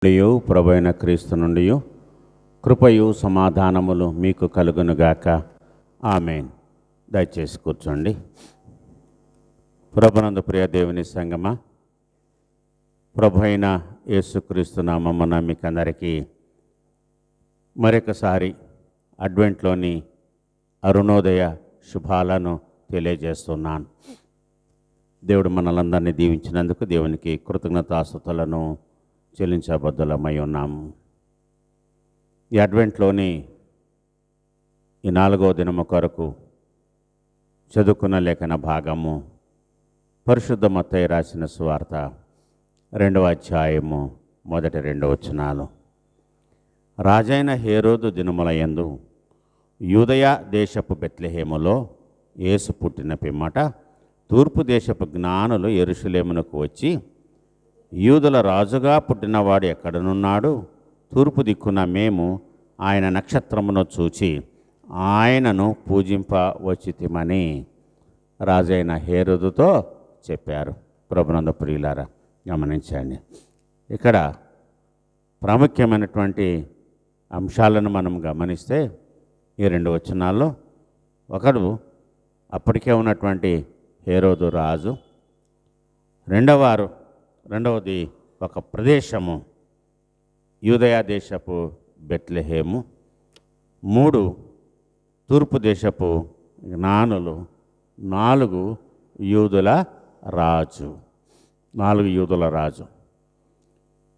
మరియు ప్రభువైన క్రీస్తు నుండి కృపయు సమాధానములు మీకు కలుగునుగాక. ఆమేన్. దయచేసి కూర్చోండి. ప్రభునందు ప్రియ దేవుని సంగమా, ప్రభు అయిన యేసుక్రీస్తు నామమున మీకందరికీ మరొకసారి అడ్వెంట్లోని అరుణోదయ శుభాలను తెలియజేస్తున్నాను. దేవుడు మనలందరినీ దీవించినందుకు దేవునికి కృతజ్ఞతాస్తుతులను చెల్లించబద్దులమై ఉన్నాము. ఈ అడ్వెంట్లోని ఈ 4వ దినము కొరకు చదువుకున్న లేఖన భాగము పరిశుద్ధ మత్తయి రాసిన సువార్త 2వ అధ్యాయము మొదటి 2 వచనాలు. రాజైన హేరోదు దినములయందు యూదయ దేశపు బెత్లెహేములో యేసు పుట్టిన పిమ్మట తూర్పు దేశపు జ్ఞానులు యెరూషలేమునకు వచ్చి, యూదుల రాజుగా పుట్టినవాడు ఎక్కడనున్నాడు? తూర్పు దిక్కున మేము ఆయన నక్షత్రమును చూచి ఆయనను పూజింపవచ్చితిమని రాజైన హేరోదుతో చెప్పారు. ప్రభునందు ప్రియులారా, గమనించండి. ఇక్కడ ప్రాముఖ్యమైనటువంటి అంశాలను మనం గమనిస్తే ఈ 2 వచనాల్లో ఒకడు అప్పటికే ఉన్నటువంటి హేరోదు రాజు, రెండవది ఒక ప్రదేశము యూదయ దేశపు బెత్లెహేము, 3 తూర్పు దేశపు జ్ఞానులు, 4 యూదుల రాజు.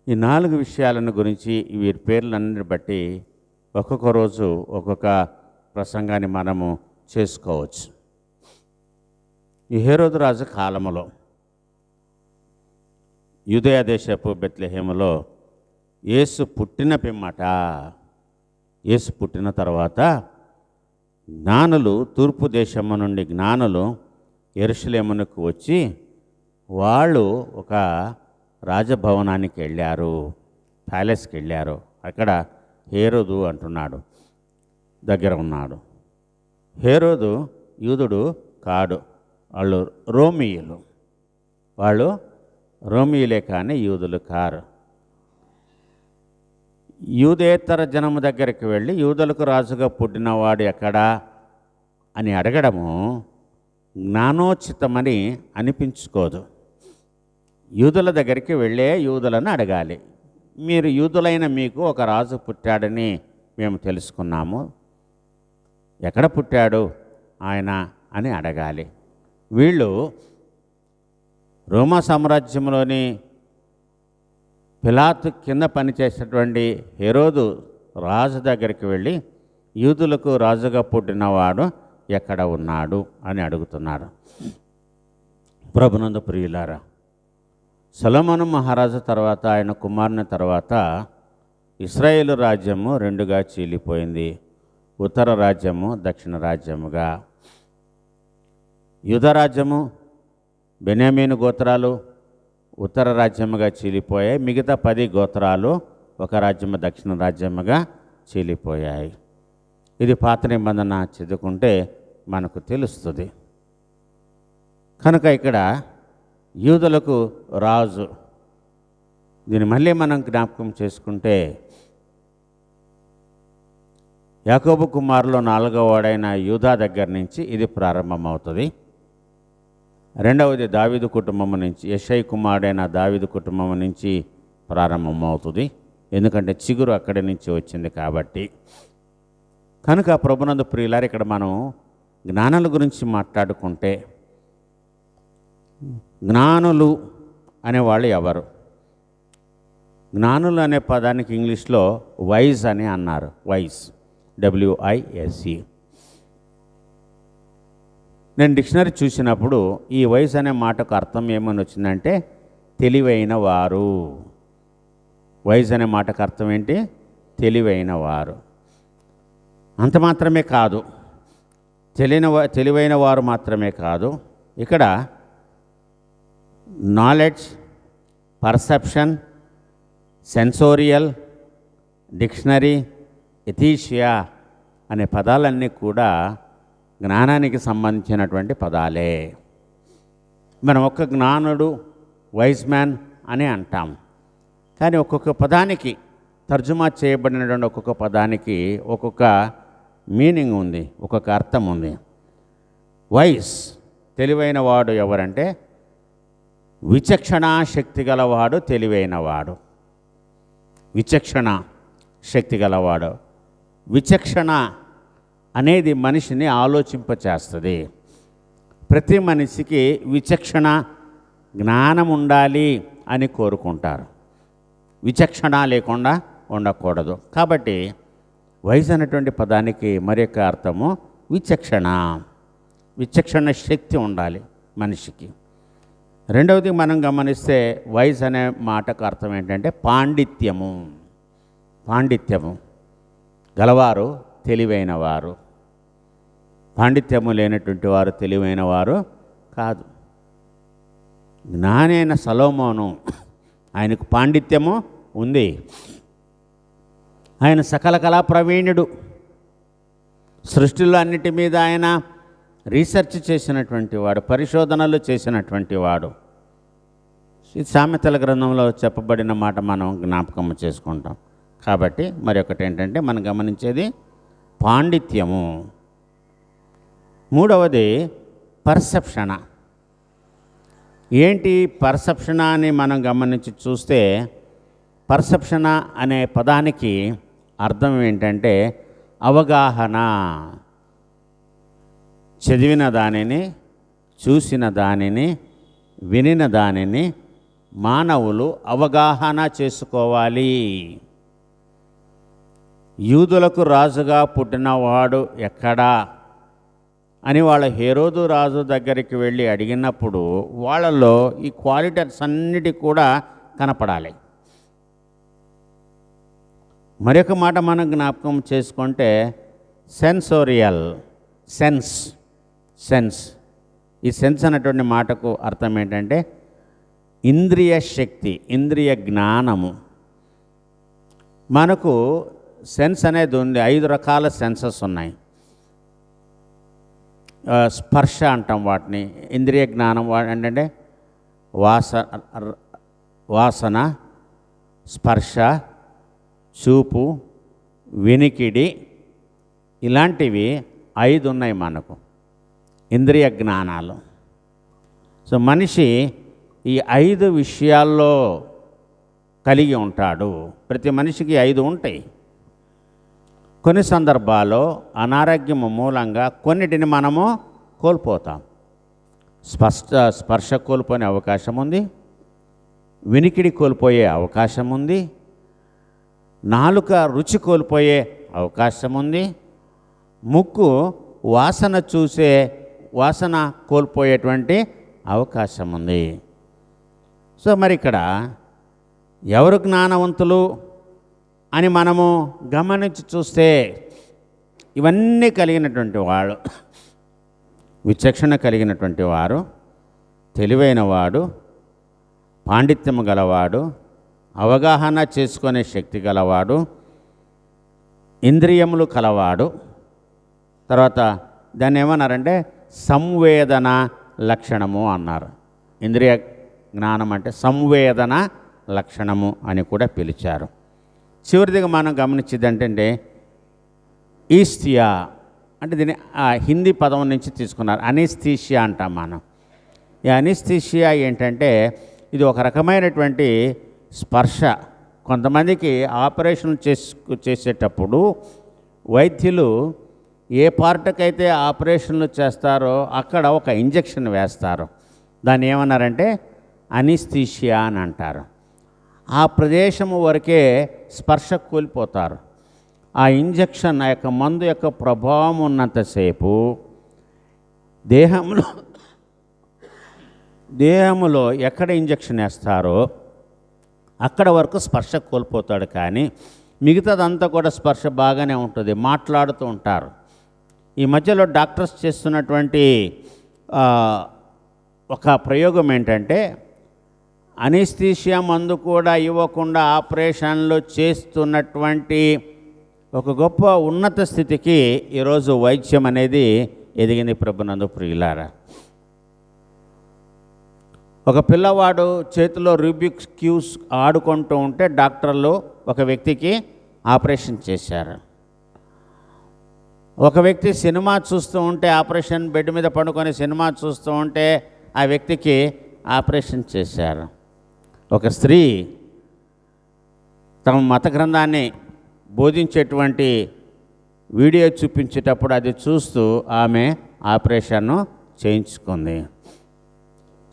ఈ 4 విషయాలను గురించి వీరి పేర్లన్నిటిని బట్టి ఒక్కొక్క రోజు ఒక్కొక్క ప్రసంగాన్ని మనము చేసుకోవచ్చు. ఈ హేరోదు రాజు కాలములో యూదయ దేశపు బెత్లెహేములో యేసు పుట్టిన పిమ్మట, యేసు పుట్టిన తర్వాత జ్ఞానులు, తూర్పు దేశము నుండి జ్ఞానులు యెరూషలేమునకు వచ్చి వాళ్ళు ఒక రాజభవనానికి వెళ్ళారు, ప్యాలెస్కి వెళ్ళారు. అక్కడ హేరోదు అంటున్నాడు, దగ్గర ఉన్నాడు. హేరోదు యూదుడు కాడు, వాళ్ళు రోమీయులే కానీ యూదులు కారు. యూదేతర జనము దగ్గరికి వెళ్ళి యూదులకు రాజుగా పుట్టినవాడు ఎక్కడా అని అడగడము జ్ఞానోచితమని అనిపించుకోదు. యూదుల దగ్గరికి వెళ్ళే యూదులను అడగాలి. మీరు యూదులైన మీకు ఒక రాజు పుట్టాడని మేము తెలుసుకున్నాము, ఎక్కడ పుట్టాడు ఆయన అని అడగాలి. వీళ్ళు రోమా సామ్రాజ్యంలోని పిలాతు కింద పనిచేసేటువంటి హేరోదు రాజు దగ్గరికి వెళ్ళి యూదులకు రాజుగా పుట్టినవాడు ఎక్కడ ఉన్నాడు అని అడుగుతున్నాడు. ప్రభునందు ప్రియులారా, సొలొమోను మహారాజు తర్వాత, ఆయన కుమారుని తర్వాత ఇశ్రాయేలు రాజ్యము 2గా చీలిపోయింది. ఉత్తర రాజ్యము, దక్షిణ రాజ్యముగా. యూదా రాజ్యము, బెన్యామీను గోత్రాలు ఉత్తర రాజ్యముగా చీలిపోయాయి. మిగతా 10 గోత్రాలు ఒక రాజ్యము, దక్షిణ రాజ్యముగా చీలిపోయాయి. ఇది పాత నిబంధన చదువుకుంటే మనకు తెలుస్తుంది. కనుక ఇక్కడ యూదులకు రాజు, దీన్ని మళ్ళీ మనం జ్ఞాపకం చేసుకుంటే యాకోబు కుమారులో 4వ వాడైన యూదా దగ్గర నుంచి ఇది ప్రారంభమవుతుంది. రెండవది దావీదు కుటుంబం నుంచి, యెషై కుమారుడైన దావీదు కుటుంబం నుంచి ప్రారంభమవుతుంది. ఎందుకంటే చిగురు అక్కడి నుంచి వచ్చింది కాబట్టి. కనుక ప్రభునందు ప్రియులారు, ఇక్కడ మనం జ్ఞానుల గురించి మాట్లాడుకుంటే, జ్ఞానులు అనేవాళ్ళు ఎవరు? జ్ఞానులు అనే పదానికి ఇంగ్లీష్లో వైజ్ అని అన్నారు. Wise, WISE. నేను డిక్షనరీ చూసినప్పుడు ఈ వైస్ అనే మాటకు అర్థం ఏమని వచ్చిందంటే తెలివైన వారు. వైస్ అనే మాటకు అర్థం ఏంటి? తెలివైన వారు. అంత మాత్రమే కాదు, తెలివైన వారు మాత్రమే కాదు, ఇక్కడ నాలెడ్జ్, పర్సెప్షన్, సెన్సోరియల్, డిక్షనరీ, ఎథీషియా అనే పదాలన్నీ కూడా జ్ఞానానికి సంబంధించినటువంటి పదాలే. మనం ఒక్క జ్ఞానుడు, వైజ్ మ్యాన్ అని అంటాం. కానీ ఒక్కొక్క పదానికి తర్జుమా చేయబడినటువంటి ఒక్కొక్క పదానికి ఒక్కొక్క మీనింగ్ ఉంది, ఒక్కొక్క అర్థం ఉంది. వైస్ తెలివైన వాడు ఎవరంటే విచక్షణ శక్తి గలవాడు తెలివైనవాడు. విచక్షణ శక్తి గలవాడు. విచక్షణ అనేది మనిషిని ఆలోచింపచేస్తుంది. ప్రతి మనిషికి విచక్షణ జ్ఞానం ఉండాలి అని కోరుకుంటారు. విచక్షణ లేకుండా ఉండకూడదు. కాబట్టి వయసు అనేటువంటి పదానికి మరొక అర్థము విచక్షణ. విచక్షణ శక్తి ఉండాలి మనిషికి. రెండవది మనం గమనిస్తే వయసు అనే మాటకు అర్థం ఏంటంటే పాండిత్యము. పాండిత్యము గలవారు తెలివైనవారు. పాండిత్యము లేనటువంటి వారు తెలివైన వారు కాదు. జ్ఞానైన సొలొమోను, ఆయనకు పాండిత్యము ఉంది. ఆయన సకల కళా ప్రవీణుడు. సృష్టిలో అన్నిటి మీద ఆయన రీసెర్చ్ చేసినటువంటి వాడు, పరిశోధనలు చేసినటువంటి వాడు. ఈ సామెతల గ్రంథంలో చెప్పబడిన మాట మనం జ్ఞాపకం చేసుకుంటాం. కాబట్టి మరి ఒకటి ఏంటంటే మనం గమనించేది పాండిత్యము. మూడవది పర్సెప్షన్. ఏంటి పర్సెప్షన్ అని మనం గమనించి చూస్తే పర్సెప్షన్ అనే పదానికి అర్థం ఏంటంటే అవగాహన. చదివిన దానిని, చూసిన దానిని, వినిన దానిని మానవులు అవగాహన చేసుకోవాలి. యూదులకు రాజుగా పుట్టినవాడు ఎక్కడా అని వాళ్ళ హేరోదు రాజు దగ్గరికి వెళ్ళి అడిగినప్పుడు వాళ్ళలో ఈ క్వాలిటీస్ అన్నిటి కూడా కనపడాలి. మరొక మాట మనం జ్ఞాపకం చేసుకుంటే సెన్సోరియల్. సెన్స్ ఈ సెన్స్ అనేటువంటి మాటకు అర్థం ఏంటంటే ఇంద్రియ శక్తి, ఇంద్రియ జ్ఞానము. మనకు సెన్స్ అనేది ఉంది. 5 రకాల సెన్సెస్ ఉన్నాయి. స్పర్శ అంటాం వాటిని. ఇంద్రియ జ్ఞానం ఏంటంటే వాసన, స్పర్శ, చూపు, వినికిడి, ఇలాంటివి 5 ఉన్నాయి మనకు ఇంద్రియ జ్ఞానాలు. సో మనిషి ఈ 5 విషయాల్లో కలిగి ఉంటాడు. ప్రతి మనిషికి 5 ఉంటాయి. కొన్ని సందర్భాల్లో అనారోగ్యం మూలంగా కొన్నిటిని మనము కోల్పోతాం. స్పర్శ కోల్పోయే అవకాశం ఉంది, వినికిడి కోల్పోయే అవకాశం ఉంది, నాలుక రుచి కోల్పోయే అవకాశం ఉంది, ముక్కు వాసన కోల్పోయేటువంటి అవకాశం ఉంది. సో మరి ఇక్కడ ఎవరు జ్ఞానవంతులు అని మనము గమనించి చూస్తే ఇవన్నీ కలిగినటువంటి వాడు, విచక్షణ కలిగినటువంటి వారు, తెలివైన వాడు, పాండిత్యము గలవాడు, అవగాహన చేసుకునే శక్తి గలవాడు, ఇంద్రియములు కలవాడు. తర్వాత దాన్ని ఏమన్నారంటే సంవేదన లక్షణము అన్నారు. ఇంద్రియ జ్ఞానం అంటే సంవేదన లక్షణము అని కూడా పిలిచారు. చివరిదిగా మనం గమనించేది ఏంటంటే ఈస్థియా అంటే దీన్ని హిందీ పదం నుంచి తీసుకున్నారు. అనెస్థీషియా అంటాం మనం. ఈ అనెస్థీషియా ఏంటంటే ఇది ఒక రకమైనటువంటి స్పర్శ. కొంతమందికి ఆపరేషన్లు చేసేటప్పుడు వైద్యులు ఏ పార్ట్కైతే ఆపరేషన్లు చేస్తారో అక్కడ ఒక ఇంజెక్షన్ వేస్తారు. దాన్ని ఏమన్నారంటే అనెస్థీషియా అని అంటారు. ఆ ప్రదేశము వరకే స్పర్శ కోల్పోతారు. ఆ ఇంజెక్షన్, ఆ యొక్క మందు యొక్క ప్రభావం ఉన్నంతసేపు దేహంలో ఎక్కడ ఇంజెక్షన్ వేస్తారో అక్కడ వరకు స్పర్శ కోల్పోతాడు. కానీ మిగతాదంతా కూడా స్పర్శ బాగానే ఉంటుంది. మాట్లాడుతూ ఉంటారు. ఈ మధ్యలో డాక్టర్స్ చేస్తున్నటువంటి ఒక ప్రయోగం ఏంటంటే అనెస్థీషియా మందు కూడా ఇవ్వకుండా ఆపరేషన్లు చేస్తున్నటువంటి ఒక గొప్ప ఉన్నత స్థితికి ఈరోజు వైద్యం అనేది ఎదిగింది ప్రభునందు ప్రియులారా. ఒక పిల్లవాడు చేతిలో రూబిక్స్ క్యూబ్స్ ఆడుకుంటూ ఉంటే డాక్టర్లు ఒక వ్యక్తికి ఆపరేషన్ చేశారు. ఒక వ్యక్తి సినిమా చూస్తూ ఉంటే, ఆపరేషన్ బెడ్ మీద పడుకొని సినిమా చూస్తూ ఉంటే ఆ వ్యక్తికి ఆపరేషన్ చేశారు. ఒక స్త్రీ తమ మత గ్రంథాన్ని బోధించేటువంటి వీడియో చూపించేటప్పుడు అది చూస్తూ ఆమె ఆపరేషన్ను చేయించుకుంది.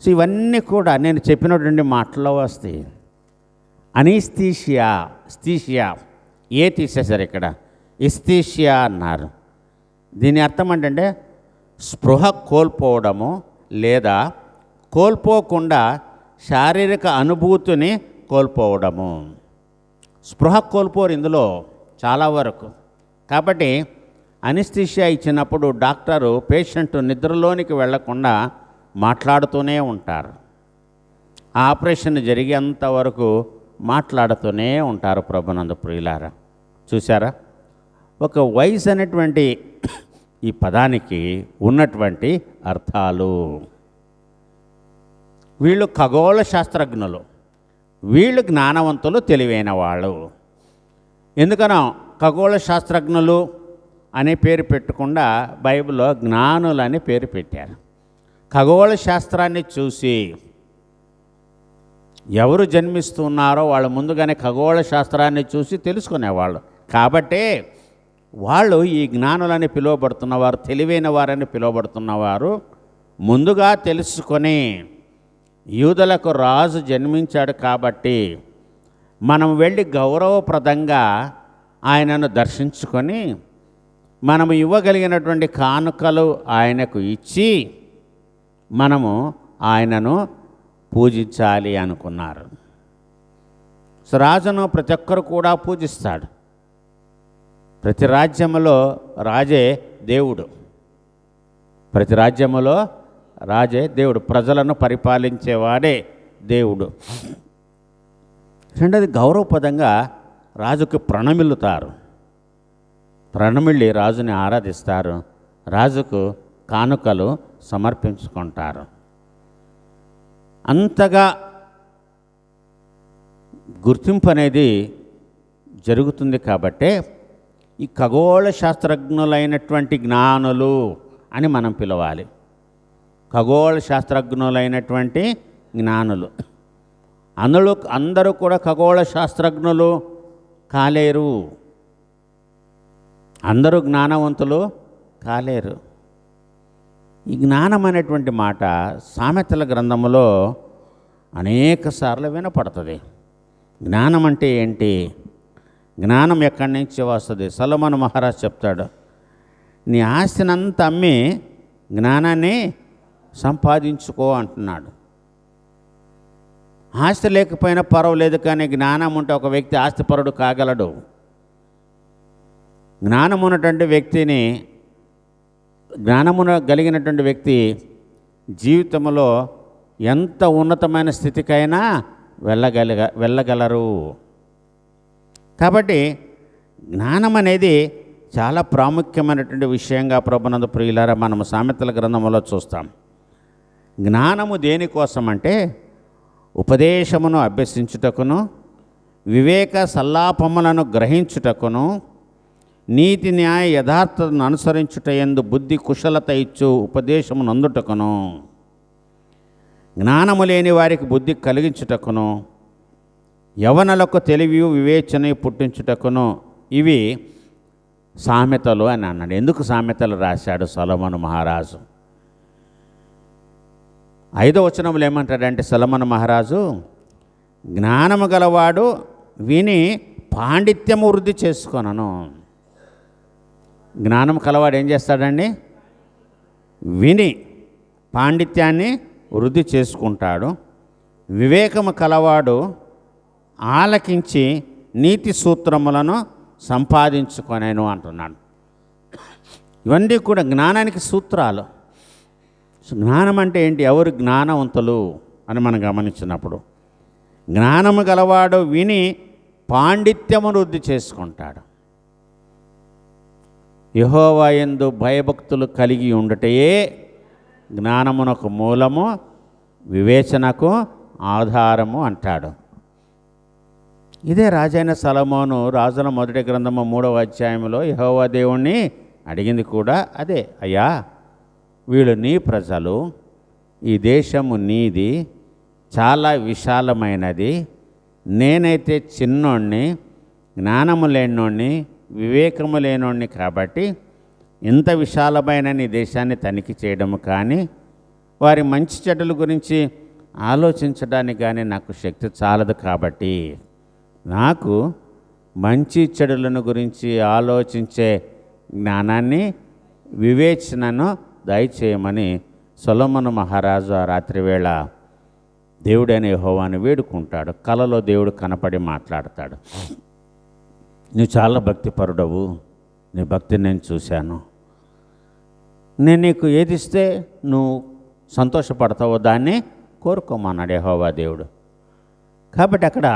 సో ఇవన్నీ కూడా నేను చెప్పినటువంటి మాటల్లో వస్తాయి. స్థీషియా ఏ తీసేశారు, ఇక్కడ ఇస్థీషియా అన్నారు. దీని అర్థం ఏంటంటే స్పృహ కోల్పోవడము లేదా కోల్పోకుండా శారీరక అనుభూతిని కోల్పోవడము. స్పృహ కోల్పోరు ఇందులో చాలా వరకు. కాబట్టి అనస్థీషియా ఇచ్చినప్పుడు డాక్టరు పేషెంట్ నిద్రలోనికి వెళ్లకుండా మాట్లాడుతూనే ఉంటారు. ఆపరేషన్ జరిగేంత వరకు మాట్లాడుతూనే ఉంటారు. ప్రభునందు ప్రియులారా, చూసారా? ఒక వయసు అనేటువంటి ఈ పదానికి ఉన్నటువంటి అర్థాలు. వీళ్ళు ఖగోళ శాస్త్రజ్ఞులు, వీళ్ళు జ్ఞానవంతులు, తెలివైన వాళ్ళు. ఎందుకనో ఖగోళ శాస్త్రజ్ఞులు అనే పేరు పెట్టకుండా బైబిల్లో జ్ఞానులు అని పేరు పెట్టారు. ఖగోళ శాస్త్రాన్ని చూసి ఎవరు జన్మిస్తున్నారో వాళ్ళు ముందుగానే ఖగోళ శాస్త్రాన్ని చూసి తెలుసుకునేవాళ్ళు. కాబట్టే వాళ్ళు ఈ జ్ఞానులని పిలువబడుతున్నవారు, తెలివైన వారని పిలువబడుతున్నవారు. ముందుగా తెలుసుకొని యూదులకు రాజు జన్మించాడు కాబట్టి మనం వెళ్ళి గౌరవప్రదంగా ఆయనను దర్శించుకొని మనము ఇవ్వగలిగినటువంటి కానుకలు ఆయనకు ఇచ్చి మనము ఆయనను పూజించాలి అనుకున్నారు. సో రాజును ప్రతి ఒక్కరు కూడా పూజిస్తాడు. ప్రతి రాజ్యములో రాజే దేవుడు. ప్రతి రాజ్యములో రాజే దేవుడు. ప్రజలను పరిపాలించేవాడే దేవుడు. రెండోది, గౌరవపదంగా రాజుకు ప్రణమిల్లుతారు. ప్రణమిల్లి రాజుని ఆరాధిస్తారు. రాజుకు కానుకలు సమర్పించుకుంటారు. అంతగా గుర్తింపు అనేది జరుగుతుంది. కాబట్టే ఈ ఖగోళ శాస్త్రజ్ఞులైనటువంటి జ్ఞానులు అని మనం పిలవాలి. ఖగోళ శాస్త్రజ్ఞులైనటువంటి జ్ఞానులు. అందరూ కూడా ఖగోళ శాస్త్రజ్ఞులు కాలేరు. అందరూ జ్ఞానవంతులు కాలేరు. ఈ జ్ఞానం అనేటువంటి మాట సామెతల గ్రంథములో అనేక సార్లు వినపడుతుంది. జ్ఞానం అంటే ఏంటి? జ్ఞానం ఎక్కడి నుంచి వస్తుంది? సొలొమోను మహారాజు చెప్తాడు, నీ ఆస్తినంతా అమ్మి జ్ఞానాన్ని సంపాదించుకో అంటున్నాడు. ఆస్తి లేకపోయినా పర్వాలేదు, కానీ జ్ఞానం ఉంటే ఒక వ్యక్తి ఆస్తిపరుడు కాగలడు. జ్ఞానమున కలిగినటువంటి వ్యక్తి జీవితంలో ఎంత ఉన్నతమైన స్థితికైనా వెళ్ళగలరు. కాబట్టి జ్ఞానం అనేది చాలా ప్రాముఖ్యమైనటువంటి విషయంగా ప్రభునందు ప్రియులారా మనము సామెతల గ్రంథంలో చూస్తాం. జ్ఞానము దేనికోసం అంటే ఉపదేశమును అభ్యసించుటకును, వివేక సల్లాపములను గ్రహించుటకును, నీతి న్యాయ యథార్థతను అనుసరించుట యందు బుద్ధి కుశలత ఇచ్చు ఉపదేశమును అందుటకును, జ్ఞానము లేని వారికి బుద్ధి కలిగించుటకును, యవనులకు తెలివి వివేచన పుట్టించుటకును. ఇవి సామెతలు అని అన్నాడు. ఎందుకు సామెతలు రాశాడు సొలొమోను మహారాజు? 5వ వచనంలో ఏమంటాడంటే సొలొమోను మహారాజు, జ్ఞానము గలవాడు విని పాండిత్యము వృద్ధి చేసుకొనను. జ్ఞానం కలవాడు ఏం చేస్తాడండి? విని పాండిత్యాన్ని వృద్ధి చేసుకుంటాడు. వివేకము కలవాడు ఆలకించి నీతి సూత్రములను సంపాదించుకొనేను అంటున్నాడు. ఇవన్నీ కూడా జ్ఞానానికి సూత్రాలు. జ్ఞానం అంటే ఏంటి? ఎవరు జ్ఞానవంతులు అని మనం గమనించినప్పుడు, జ్ఞానము గలవాడు విని పాండిత్యము వృద్ధి చేసుకుంటాడు. యెహోవా యందు భయభక్తులు కలిగి ఉండటయే జ్ఞానమునకు మూలము, వివేచనకు ఆధారము అంటాడు. ఇదే రాజైన సొలొమోను రాజుల మొదటి గ్రంథము 3వ అధ్యాయంలో యెహోవా దేవుణ్ణి అడిగింది కూడా అదే. అయ్యా, వీళ్ళు నీ ప్రజలు, ఈ దేశము నీది, చాలా విశాలమైనది, నేనైతే చిన్నోణ్ణి, జ్ఞానము లేనోణ్ణి, వివేకము లేనోణ్ణి, కాబట్టి ఇంత విశాలమైన నీ దేశాన్ని తనిఖీ చేయడము కానీ వారి మంచి చెడ్డల గురించి ఆలోచించడానికి కానీ నాకు శక్తి చాలదు. కాబట్టి నాకు మంచి చెడులను గురించి ఆలోచించే జ్ఞానాన్ని, వివేచనను దయచేయమని సొలొమోను మహారాజు ఆ రాత్రివేళ దేవుడైన యెహోవాను వేడుకుంటాడు. కలలో దేవుడు కనపడి మాట్లాడతాడు. నువ్వు చాలా భక్తిపరుడవు, నీ భక్తిని నేను చూశాను, నేను నీకు ఏది ఇస్తే నువ్వు సంతోషపడతావో దాన్ని కోరుకోమన్నాడు యెహోవా దేవుడు. కాబట్టి అక్కడ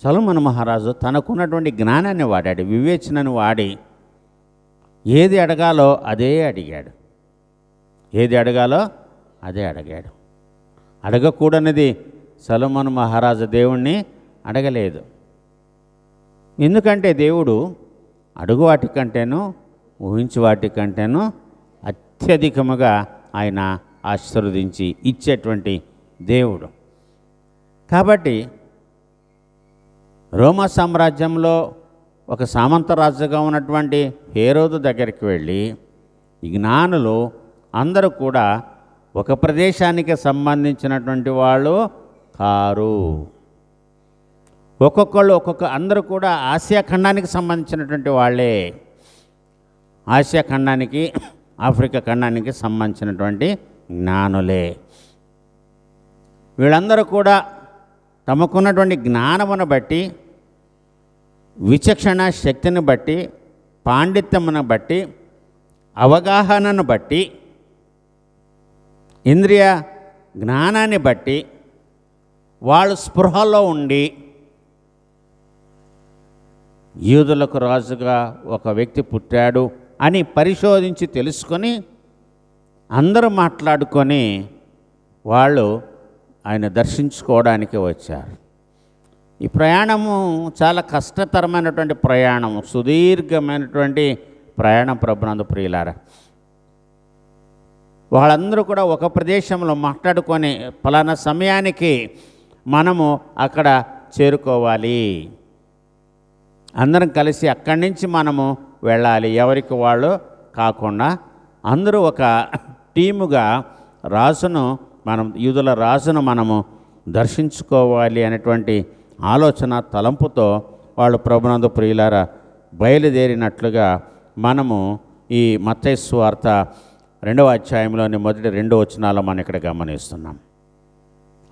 సొలొమోను మహారాజు తనకున్నటువంటి జ్ఞానాన్ని వాడాడు, వివేచనను వాడి ఏది అడగాలో అదే అడిగాడు. ఏది అడగాలో అదే అడిగాడు. అడగకూడనిది సొలొమోను మహారాజు దేవుణ్ణి అడగలేదు. ఎందుకంటే దేవుడు అడుగు వాటికంటేనూ ఊహించి వాటికంటేనూ అత్యధికముగా ఆయన ఆశీర్వదించి ఇచ్చేటువంటి దేవుడు. కాబట్టి రోమా సామ్రాజ్యంలో ఒక సామంతరాజుగా ఉన్నటువంటి హేరోదు దగ్గరికి వెళ్ళి ఈ జ్ఞానులు అందరూ కూడా ఒక ప్రదేశానికి సంబంధించినటువంటి వాళ్ళు కారు. అందరూ కూడా ఆసియా ఖండానికి సంబంధించినటువంటి వాళ్ళే. ఆసియా ఖండానికి, ఆఫ్రికా ఖండానికి సంబంధించినటువంటి జ్ఞానులే. వీళ్ళందరూ కూడా తమకున్నటువంటి జ్ఞానమును బట్టి, విచక్షణ శక్తిని బట్టి, పాండిత్యమును బట్టి, అవగాహనను బట్టి, ఇంద్రియ జ్ఞానాన్ని బట్టి వాళ్ళు స్పృహలో ఉండి యూదులకు రాజుగా ఒక వ్యక్తి పుట్టాడు అని పరిశోధించి తెలుసుకొని అందరూ మాట్లాడుకొని వాళ్ళు ఆయన దర్శించుకోవడానికి వచ్చారు. ఈ ప్రయాణము చాలా కష్టతరమైనటువంటి ప్రయాణము, సుదీర్ఘమైనటువంటి ప్రయాణం ప్రభునందు ప్రియులారా. వాళ్ళందరూ కూడా ఒక ప్రదేశంలో మాట్లాడుకొని ఫలానా సమయానికి మనము అక్కడ చేరుకోవాలి, అందరం కలిసి అక్కడి నుంచి మనము వెళ్ళాలి, ఎవరికి వాళ్ళు కాకుండా అందరూ ఒక టీముగా యూదుల రాజును మనము దర్శించుకోవాలి అనేటువంటి ఆలోచన తలంపుతో వాళ్ళు ప్రభునందు ప్రియులారా బయలుదేరినట్లుగా మనము ఈ మత్తయి సువార్త 2వ అధ్యాయంలోని మొదటి 2 వచనాల్లో మనం ఇక్కడ గమనిస్తున్నాం.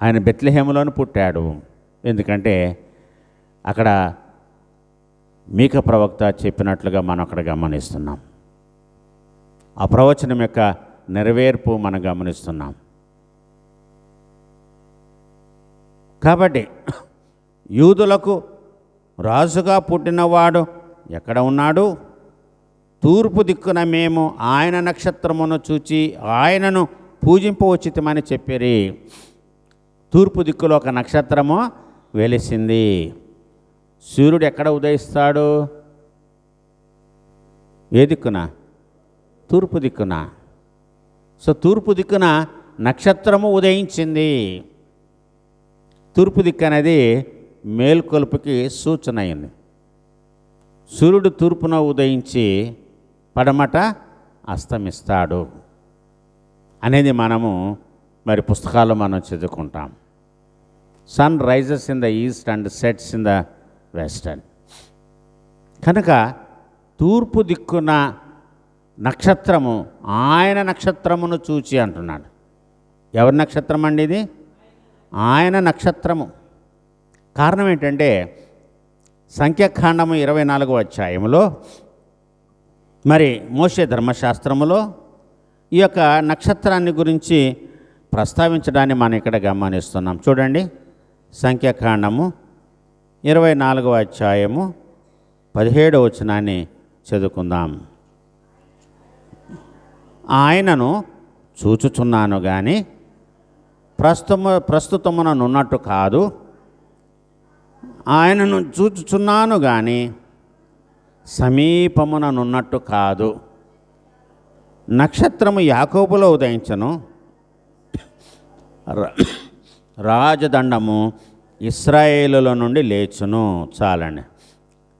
ఆయన బెత్లెహేములోనే పుట్టాడు. ఎందుకంటే అక్కడ మీకా ప్రవక్త చెప్పినట్లుగా మనం అక్కడ గమనిస్తున్నాం. ఆ ప్రవచనం యొక్క నెరవేర్పు మనం గమనిస్తున్నాం. కాబట్టి యూదులకు రాజుగా పుట్టినవాడు ఎక్కడ ఉన్నాడు? తూర్పు దిక్కున మేము ఆయన నక్షత్రమును చూచి ఆయనను పూజింపవచ్చితమని చెప్పిరి. తూర్పు దిక్కులో ఒక నక్షత్రము వెలిసింది. సూర్యుడు ఎక్కడ ఉదయిస్తాడు? ఏ దిక్కున? తూర్పు దిక్కున. సో తూర్పు దిక్కున నక్షత్రము ఉదయించింది. తూర్పు దిక్కు అనేది మేల్కొలుపుకి సూచన అయింది. సూర్యుడు తూర్పున ఉదయించి పడమట అస్తమిస్తాడు అనేది మనము మరి పుస్తకాల్లో మనం చదువుకుంటాం. Sun rises in the east and sets in the western. కనుక తూర్పు దిక్కున నక్షత్రము ఆయన నక్షత్రమును చూచి అంటున్నాడు. ఎవరి నక్షత్రం అండి ఇది? ఆయన నక్షత్రము. కారణం ఏంటంటే సంఖ్యాకాండము 24వ అధ్యాయంలో మరి మోషే ధర్మశాస్త్రములో ఈ యొక్క నక్షత్రాన్ని గురించి ప్రస్తావించడాన్ని మనం ఇక్కడ గమనిస్తున్నాం. చూడండి, సంఖ్యాకాండము 24వ అధ్యాయము 17వ వచనాన్ని చదువుకుందాం. ఆయనను చూచుచున్నాను కానీ ప్రస్తుతముననున్నట్టు కాదు, ఆయనను చూచుచున్నాను కానీ సమీపముననున్నట్టు కాదు. నక్షత్రము యాకోబులో ఉదయించను, రాజదండము ఇశ్రాయేలులో నుండి లేచును. చాలండి.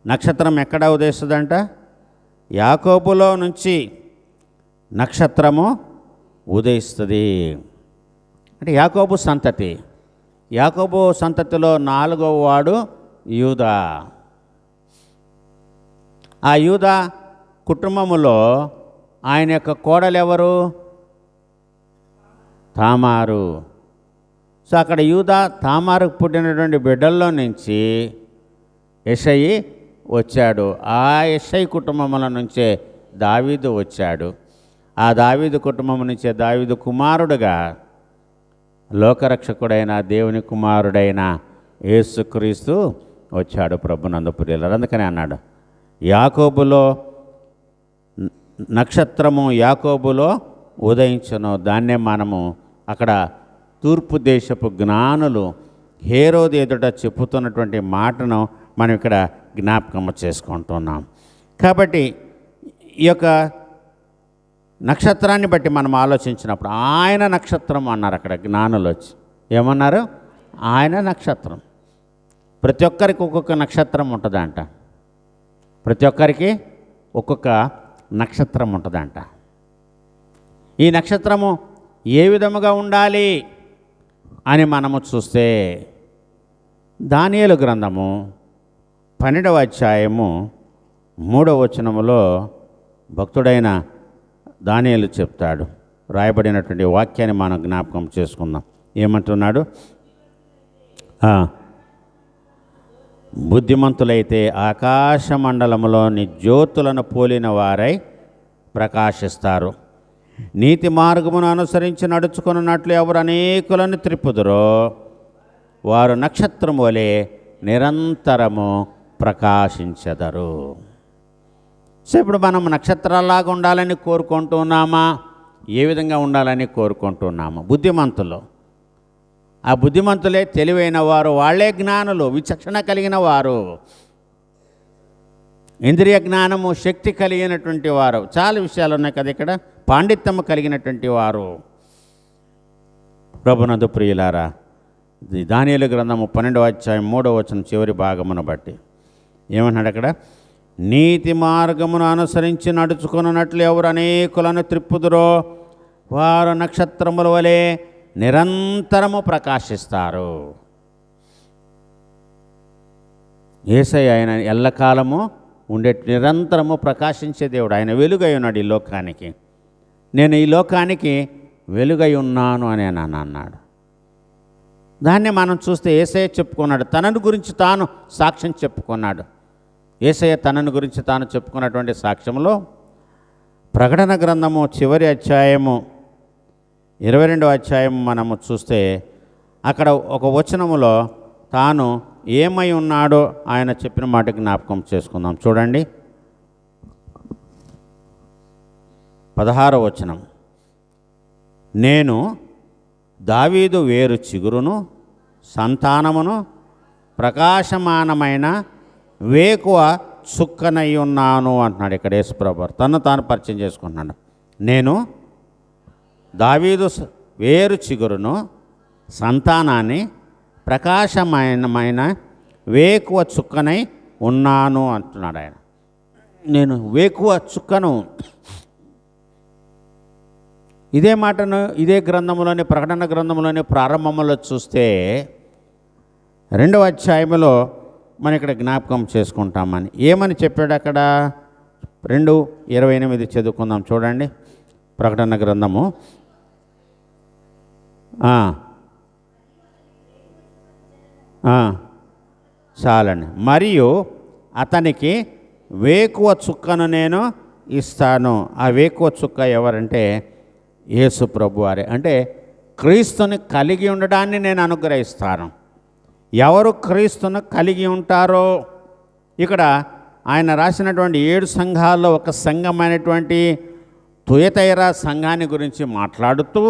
నక్షత్రం ఎక్కడ ఉదయిస్తుందంట? యాకోబులో నుంచి నక్షత్రము ఉదయిస్తుంది. అంటే యాకోబు సంతతి. యాకోబు సంతతిలో 4వ వాడు యూదా. ఆ యూదా కుటుంబములో ఆయన యొక్క కోడలు ఎవరు? తామారు. సో అక్కడ యూదా తామారుకు పుట్టినటువంటి బిడ్డల్లో నుంచి యెషయి వచ్చాడు. ఆ యెషయి కుటుంబముల నుంచే దావీదు వచ్చాడు. ఆ దావీదు కుటుంబం నుంచే దావీదు కుమారుడుగా లోకరక్షకుడైన దేవుని కుమారుడైన యేసుక్రీస్తు వచ్చాడు ప్రభునందు ప్రియులారా. అందుకని అన్నాడు, యాకోబులో నక్షత్రము యాకోబులో ఉదయించును. దాన్నే మనము అక్కడ తూర్పు దేశపు జ్ఞానులు హేరోదు ఎదుట చెప్పుతున్నటువంటి మాటను మనం ఇక్కడ జ్ఞాపకం చేసుకుంటున్నాం. కాబట్టి ఈ యొక్క నక్షత్రాన్ని బట్టి మనం ఆలోచించినప్పుడు ఆయన నక్షత్రం అన్నారు. అక్కడ జ్ఞానులు వచ్చి ఏమన్నారు? ఆయన నక్షత్రం. ప్రతి ఒక్కరికి ఒక్కొక్క నక్షత్రం ఉంటుందంట. ప్రతి ఒక్కరికి ఒక్కొక్క నక్షత్రం ఉంటుందంట. ఈ నక్షత్రము ఏ విధముగా ఉండాలి అని మనము చూస్తే దానియేలు గ్రంథము 12వ అధ్యాయము 3వ వచనములో భక్తుడైన దానియేలు చెప్తాడు. రాయబడినటువంటి వాక్యాన్ని మనం జ్ఞాపకం చేసుకుందాం. ఏమంటున్నాడు? బుద్ధిమంతులైతే ఆకాశ మండలములోని జ్యోతులను పోలిన వారై ప్రకాశిస్తారు. నీతి మార్గమును అనుసరించి నడుచుకున్నట్లు ఎవరు అనేకులను త్రిప్పుదురో వారు నక్షత్రం వలె నిరంతరము ప్రకాశించెదరు. సో ఇప్పుడు మనం నక్షత్రాల్లాగా ఉండాలని కోరుకుంటున్నామా? ఏ విధంగా ఉండాలని కోరుకుంటున్నాము? బుద్ధిమంతులు. ఆ బుద్ధిమంతులే తెలివైన వారు, వాళ్ళే జ్ఞానులు, విచక్షణ కలిగిన వారు, ఇంద్రియ జ్ఞానము శక్తి కలిగినటువంటి వారు. చాలా విషయాలు ఉన్నాయి కదా ఇక్కడ. పాండిత్యము కలిగినటువంటి వారు. ప్రభునందు ప్రియులారా, దానియేలు గ్రంథము 12వ అధ్యాయం 3వ వచనం చివరి భాగమును బట్టి ఏమన్నాడు అక్కడ? నీతి మార్గమును అనుసరించి నడుచుకున్నట్లు ఎవరు అనేకులను త్రిప్పుదురో వారు నక్షత్రముల వలె నిరంతరము ప్రకాశిస్తారు. యేసయ్య ఆయన ఎల్లకాలము ఉండే నిరంతరము ప్రకాశించే దేవుడు. ఆయన వెలుగై ఉన్నాడు ఈ లోకానికి. నేను ఈ లోకానికి వెలుగై ఉన్నాను అని అన్నాడు. దాన్ని మనం చూస్తే యేసయ్య చెప్పుకున్నాడు. తనను గురించి తాను సాక్ష్యం చెప్పుకున్నాడు. యేసయ్య తనను గురించి తాను చెప్పుకున్నటువంటి సాక్ష్యంలో ప్రకటన గ్రంథము చివరి అధ్యాయము 22వ అధ్యాయం మనము చూస్తే అక్కడ ఒక వచనములో తాను ఏమై ఉన్నాడో ఆయన చెప్పిన మాట జ్ఞాపకం చేసుకుందాం. చూడండి 16వ వచనం. నేను దావీదు వేరు చిగురును, సంతానమును, ప్రకాశమానమైన వేకువ చుక్కనై ఉన్నాను అంటున్నాడు ఇక్కడ యేసుప్రభు. తను తాను పరిచయం చేసుకుంటున్నాడు. నేను దావీదు వేరు చిగురును, సంతానాన్ని, ప్రకాశమైన వేకువ చుక్కనై ఉన్నాను అంటున్నాడు ఆయన. నేను వేకువ చుక్కను. ఇదే మాటను ఇదే గ్రంథంలోని ప్రకటన గ్రంథంలోని ప్రారంభంలో చూస్తే 2వ అధ్యాయంలో మనం ఇక్కడ జ్ఞాపకం చేసుకుంటామని ఏమని చెప్పాడు అక్కడ? 2:28 చదువుకుందాం. చూడండి ప్రకటన గ్రంథము. చాలండి. మరియు అతనికి వేకువ చుక్కను నేను ఇస్తాను. ఆ వేకువ చుక్క ఎవరంటే యేసు ప్రభువారే. అంటే క్రీస్తుని కలిగి ఉండడాన్ని నేను అనుగ్రహిస్తాను. ఎవరు క్రీస్తును కలిగి ఉంటారో ఇక్కడ ఆయన రాసినటువంటి 7 సంఘాల్లో ఒక సంఘమైనటువంటి తుయతైరా సంఘాన్ని గురించి మాట్లాడుతూ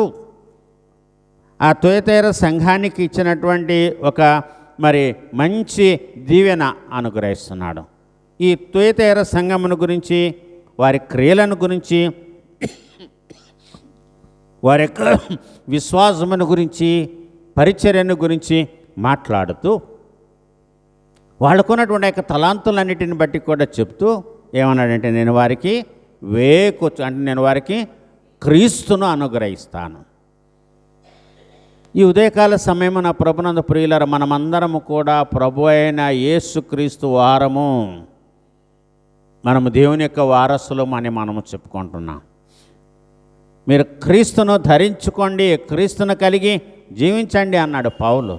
ఆ తుయతైర సంఘానికి ఇచ్చినటువంటి ఒక మరి మంచి దీవెన అనుగ్రహిస్తున్నాడు. ఈ తుయతైర సంఘమును గురించి, వారి క్రియలను గురించి, వారి యొక్క విశ్వాసమును గురించి, పరిచర్యను గురించి మాట్లాడుతూ వాళ్ళకున్నటువంటి యొక్క తలాంతులన్నిటిని బట్టి కూడా చెప్తూ ఏమన్నాడంటే, నేను వారికి నేను వారికి క్రీస్తును అనుగ్రహిస్తాను. ఈ ఉదయకాల సమయం నా ప్రభునందు ప్రియులారా, మనమందరము కూడా ప్రభు అయిన యేసుక్రీస్తు వారము, మనము దేవుని యొక్క వారసులము అని మనము చెప్పుకుంటున్నాం. మీరు క్రీస్తును ధరించుకోండి, క్రీస్తును కలిగి జీవించండి అన్నాడు పౌలు.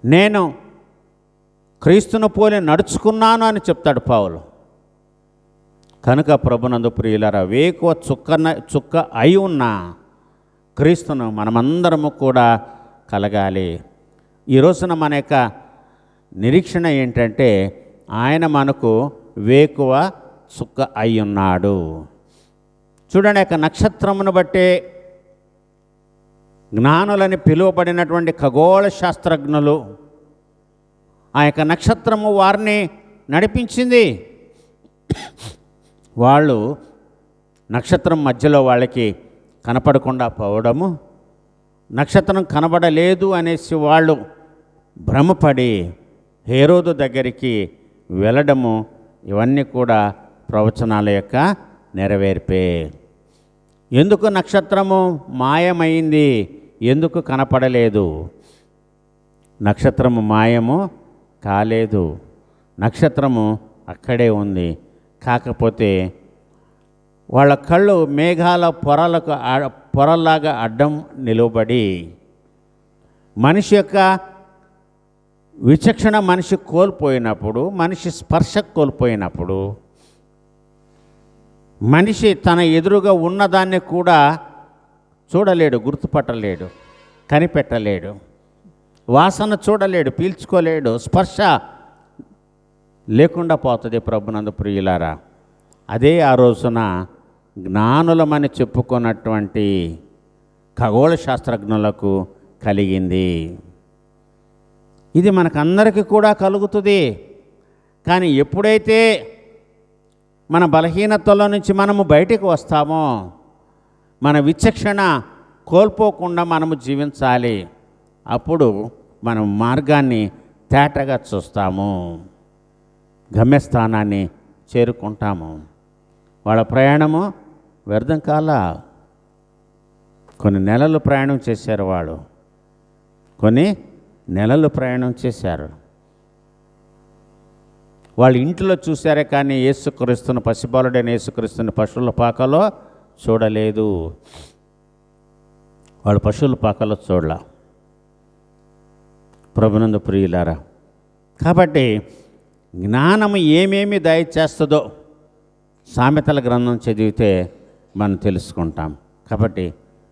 నేను క్రీస్తును పోలి నడుచుకున్నాను అని చెప్తాడు పౌలు. కనుక ప్రభునందు ప్రియులారా, వేకువ చుక్క అయి ఉన్న క్రీస్తును మనమందరము కూడా కలగాలి. ఈ రోజున మన యొక్క నిరీక్షణ ఏంటంటే, ఆయన మనకు వేకువ చుక్క అయి ఉన్నాడు. చూడండి, యొక్క నక్షత్రమును బట్టే జ్ఞానులని పిలువబడినటువంటి ఖగోళ శాస్త్రజ్ఞులు, ఆ యొక్క నక్షత్రము వారిని నడిపించింది. వాళ్ళు నక్షత్రం మధ్యలో వాళ్ళకి కనపడకుండా పోవడము, నక్షత్రం కనబడలేదు అనేసి వాళ్ళు భ్రమపడి హేరోదు దగ్గరికి వెళ్ళడము, ఇవన్నీ కూడా ప్రవచనాల యొక్క నెరవేర్పే. ఎందుకు నక్షత్రము మాయమైంది, ఎందుకు కనపడలేదు? నక్షత్రము మాయము కాలేదు, నక్షత్రము అక్కడే ఉంది. కాకపోతే వాళ్ళ కళ్ళు మేఘాల పొరలాగా అడ్డం నిలువబడి, మనిషి యొక్క విచక్షణ మనిషి కోల్పోయినప్పుడు, మనిషి స్పర్శ కోల్పోయినప్పుడు, మనిషి తన ఎదురుగా ఉన్నదాన్ని కూడా చూడలేడు, గుర్తుపట్టలేడు, కనిపెట్టలేడు, వాసన చూడలేడు, పీల్చుకోలేడు, స్పర్శ లేకుండా పోతుంది. ప్రభునందు ప్రియులారా, అదే ఆ రోజున జ్ఞానులమని చెప్పుకున్నటువంటి ఖగోళ శాస్త్రజ్ఞులకు కలిగింది. ఇది మనకందరికీ కూడా కలుగుతుంది. కానీ ఎప్పుడైతే మన బలహీనతలో నుంచి మనము బయటికి వస్తామో, మన విచక్షణ కోల్పోకుండా మనము జీవించాలి. అప్పుడు మనం మార్గాన్ని తేటగా చూస్తాము, గమ్యస్థానాన్ని చేరుకుంటాము. వాళ్ళ ప్రయాణము వ్యర్థం కాలా. కొన్ని నెలలు ప్రయాణం చేశారు వాళ్ళు, కొన్ని నెలలు ప్రయాణం చేశారు. వాళ్ళ ఇంట్లో చూశారే కానీ యేసుక్రీస్తును, పసిబాలుడైన యేసుక్రీస్తుని పశువుల పాకలో చూడలేదు. వాళ్ళు పశువుల పాకలో చూడలా. ప్రభునందు ప్రియులారా, కాబట్టి జ్ఞానము ఏమేమి దయచేస్తుందో సామెతల గ్రంథం చదివితే మనం తెలుసుకుంటాం. కాబట్టి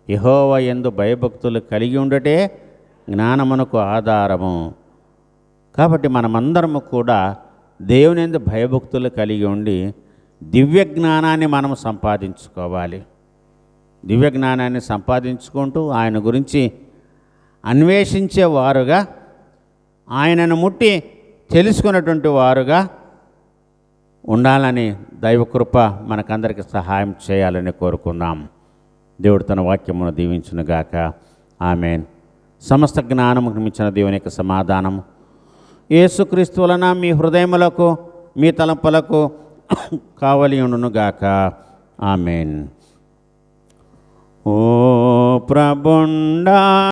యెహోవా యందు భయభక్తులు కలిగి ఉండటే జ్ఞానమునకు ఆధారము. కాబట్టి మనమందరము కూడా దేవుని యందు భయభక్తులు కలిగి ఉండి దివ్య జ్ఞానాన్ని మనం సంపాదించుకోవాలి. దివ్య జ్ఞానాన్ని సంపాదించుకుంటూ ఆయన గురించి అన్వేషించేవారుగా, ఆయనను ముట్టి తెలుసుకున్నటువంటి వారుగా ఉండాలని దైవకృప మనకందరికీ సహాయం చేయాలని కోరుకుందాం. దేవుడు తన వాక్యమును దీవించునుగాక. ఆమేన్. సమస్త జ్ఞానముకు మించిన దేవుని యొక్క సమాధానం యేసుక్రీస్తు వలన మీ హృదయములకు, మీ తలంపులకు కావలి ఉండునుగాక. ఆమేన్. ఓ ప్రభుండా